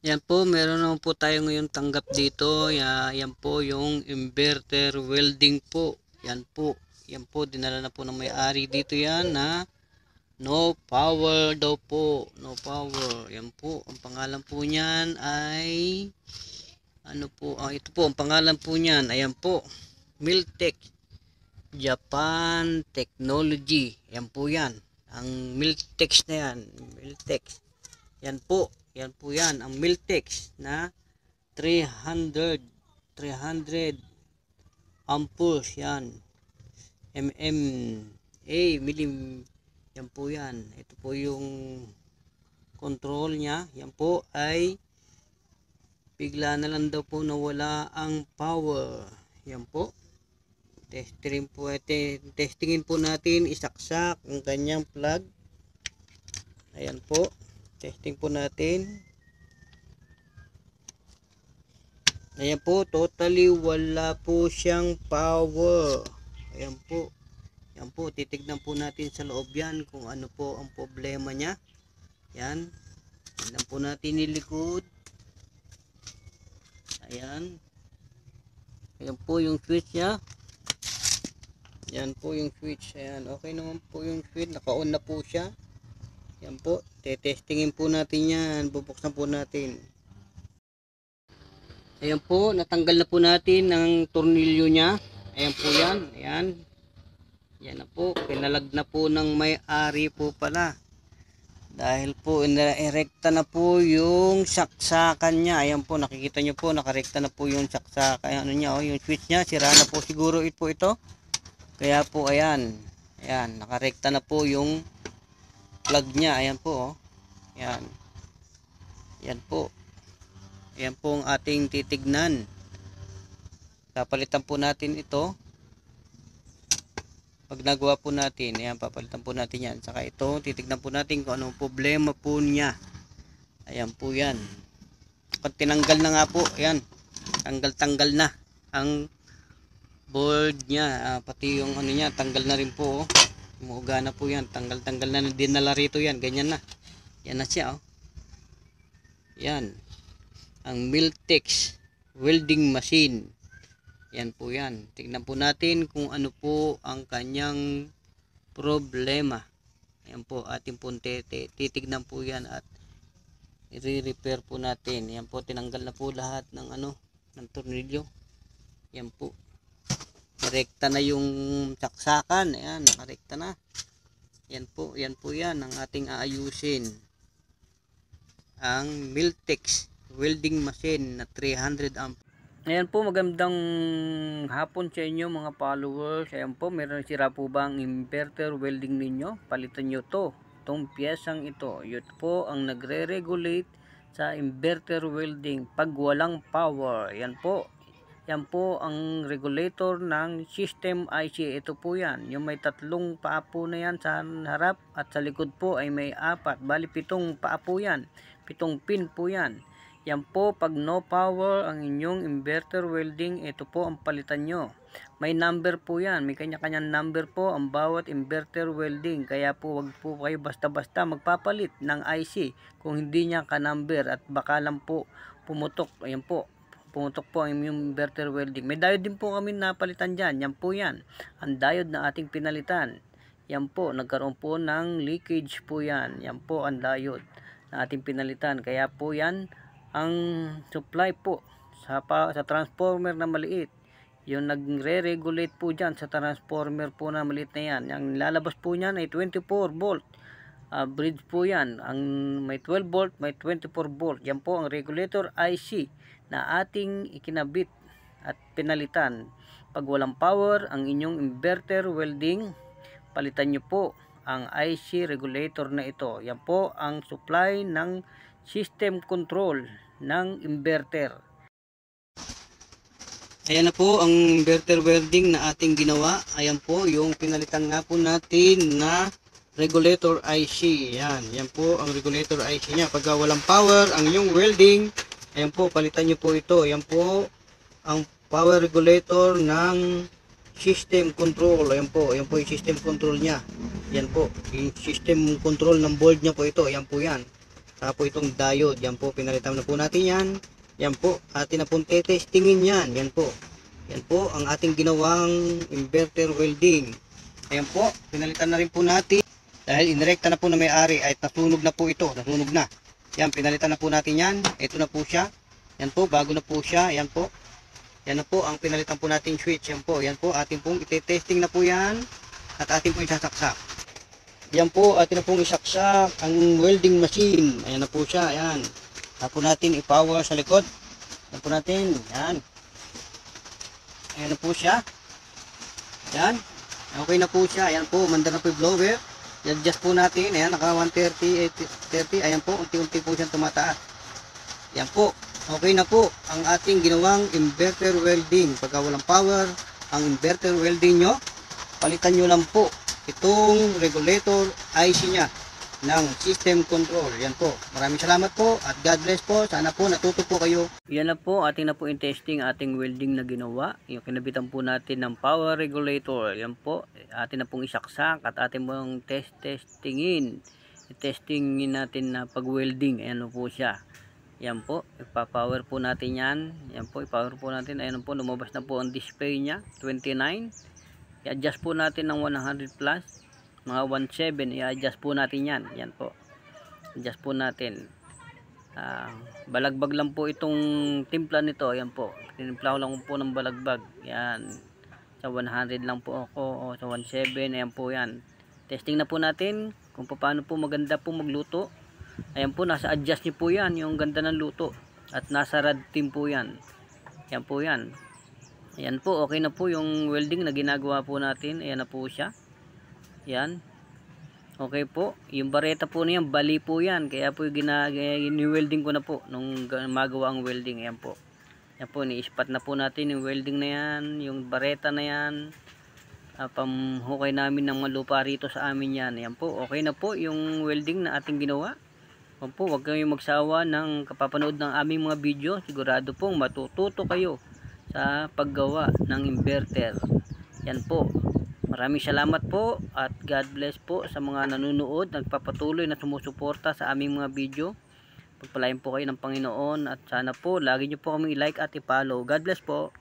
Yan po, meron naman po tayo ngayong tanggap dito. Yan po yung inverter welding po. Yan po. Yan po, dinala na po ng may-ari dito yan na no power daw po. No power. Yan po, ang pangalan po niyan ay ano po, ito po ang pangalan po niyan. Ayan po, Miltech Japan Technology. Yan po yan. Ang Miltech na yan. Miltech. Yan po. Yan po yan. Ang Miltech na 300 amperes. Yan. Milim. Yan po yan. Ito po yung control niya. Yan po ay bigla na lang daw po nawala ang power. Yan po. Testingin po natin, isaksak ang kanyang plug. Ayan po. Testing po natin. Ayan po, totally wala po siyang power. Ayan po. Ayan po, titignan po natin sa loob yan kung ano po ang problema niya. Ayan. Tignan po natin nilikod. Ayan. Ayan po yung switch niya. Yan po yung switch. Ayan, okay naman po yung switch. Naka-on na po siya. Yan po. Tetestingin po natin yan. Bubuksan po natin. Ayan po. Natanggal na po natin ang tornilyo niya. Ayan po yan. Ayan. Yan na po. Pinalag na po ng may-ari po pala. Dahil po ina-erekta na po yung saksakan niya. Ayan po. Nakikita nyo po. Nakarekta na po yung saksakan. Ano niya, yung switch niya. Sira na po siguro ito. Kaya po ayan. Ayan. Nakarekta na po yung plug niya. Ayan po. Ayan. Ayan po. Ayan po ang ating titignan. Papalitan po natin ito. Pag nagawa po natin, ayan, papalitan po natin yan. Saka ito, titignan po natin kung anong problema po niya. Ayan po yan. Pag tinanggal na nga po, ayan. Tanggal na ang board niya. Pati yung ano niya, tanggal na rin po. Umuuga na po yan. Tanggal na dinala rito yan. Ganyan na. Yan na siya. Yan. Ang Miltech welding machine. Yan po yan. Tignan po natin kung ano po ang kanyang problema. Yan po. Ating po titignan po yan at i-repair po natin. Yan po. Tinanggal na po lahat ng ano, ng tornilyo. Yan po. Direkta na yung saksakan. Ayan. Nakarekta na. Yan po. Yan po yan. Ang ating aayusin. Ang Miltech welding machine na 300 amp. Ayan po, magandang hapon sa inyo mga followers. Ayan po, meron sira po ba ang inverter welding ninyo? Palitan nyo to. Itong piyesang ito. Yun po ang nagre-regulate sa inverter welding pag walang power. Ayan po. Yan po ang regulator ng system IC. Ito po yan. Yung may tatlong paa po na yan sa harap at sa likod po ay may 4. Bali 7 paa po yan. 7 pin po yan. Yan po, pag no power ang inyong inverter welding, ito po ang palitan nyo. May number po yan, may kanya-kanyang number po ang bawat inverter welding. Kaya po wag po kayo basta-basta magpapalit ng IC kung hindi niya ka-number at baka lang po pumutok. Ayan po, pumutok po ang inyong inverter welding. May diode din po kami napalitan dyan. Yan po yan, ang diode na ating pinalitan. Yan po, nagkaroon po ng leakage po yan. Yan po ang diode na ating pinalitan. Kaya po yan ang supply po sa transformer na maliit. Yung nagre-regulate po dyan sa transformer po na maliit na yan. Ang lalabas po niyan ay 24 volt. Bridge po yan. Ang may 12 volt, may 24 volt. Yan po ang regulator IC na ating ikinabit at pinalitan. Pag walang power ang inyong inverter welding, palitan nyo po ang IC regulator na ito. Yan po ang supply ng system control ng inverter. Ayan na po ang inverter welding na ating ginawa. Ayan po yung pinalitan nga po natin na regulator IC. Yan po ang regulator IC niya. Pag walang power ang yung welding, ayan po, palitan nyo po ito. Ayan po ang power regulator ng system control. Ayan po yung system control niya. Yan po, yung system control ng board niya po ito. Ayan po yan. saka po itong diode, yan po, pinalitan na po natin yan. Yan po, atin na pong testingin yan. Yan po. Yan po ang ating ginawang inverter welding. Ayan po, pinalitan na rin po natin. Dahil inirekta na po na may-ari ay nasunog na po ito, nasunog na. Yan, pinalitan na po natin yan. Ito na po siya. Yan po, bago na po siya. Yan po. Yan na po ang pinalitan po natin switch. Yan po, ating pong ite-testing na po yan. At ating pong isasaksak. Yan po, atin na pong isaksak ang welding machine. Ayan na po siya, ayan. Tapos natin i-power sa likod. Ayan po natin, yan. Ayan na po siya. Yan. Okay na po siya. Ayan po, manda na po yung blower. I-adjust po natin. Ayan, naka 130, 30. Ayan po, unti-unti po siyang tumataas. Ayan po. Okay na po ang ating ginawang inverter welding. Pagka walang power, ang inverter welding nyo, palitan nyo lang po itong regulator IC nya ng system control. Yan po. Maraming salamat po at God bless po. Sana po natuto po kayo. Yan na po. Ating na po in testing ating welding na ginawa. Yung kinabitan po natin ng power regulator. Yan po. Atin na pong isaksak at ating pong testingin. I-testingin natin na pag-welding. Ayan po siya. Yan po. Ipa-power po natin yan. Yan po. I-power po natin. Ayan po. Lumabas na po ang display niya. 29. I-adjust po natin ng 100 plus. Mga 1.7, i-adjust po natin yan. Yan po. Adjust po natin. Balagbag lang po itong timpla nito. Yan po. Tinimpla ko lang po ng balagbag. Yan. Sa 100 lang po ako. O sa 1.7. Ayan po yan. Testing na po natin kung paano po maganda po magluto. Ayan po. Nasa adjust niyo po yan. Yung ganda ng luto. At nasa rad team po yan. Yan po yan. Ayan po. Okay na po yung welding na ginagawa po natin. Ayan na po siya. Yan. Okay po. Yung bareta po na yan, bali po yan. Kaya po gini-welding ko na po nung magawa ang welding. Yan po. Yan po, ni-spot na po natin yung welding na yan. Yung bareta na yan. Pamhukay namin ng mga lupa rito sa amin yan. Yan po. Okay na po yung welding na ating ginawa. Yan po, huwag kayong magsawa ng kapapanood ng aming mga video. Sigurado pong matututo kayo sa paggawa ng inverter. Yan po. Maraming salamat po at God bless po sa mga nanonood, nagpapatuloy na sumusuporta sa aming mga video. Pagpalain po kayo ng Panginoon at sana po lagi nyo po kami i-like at i-follow. God bless po.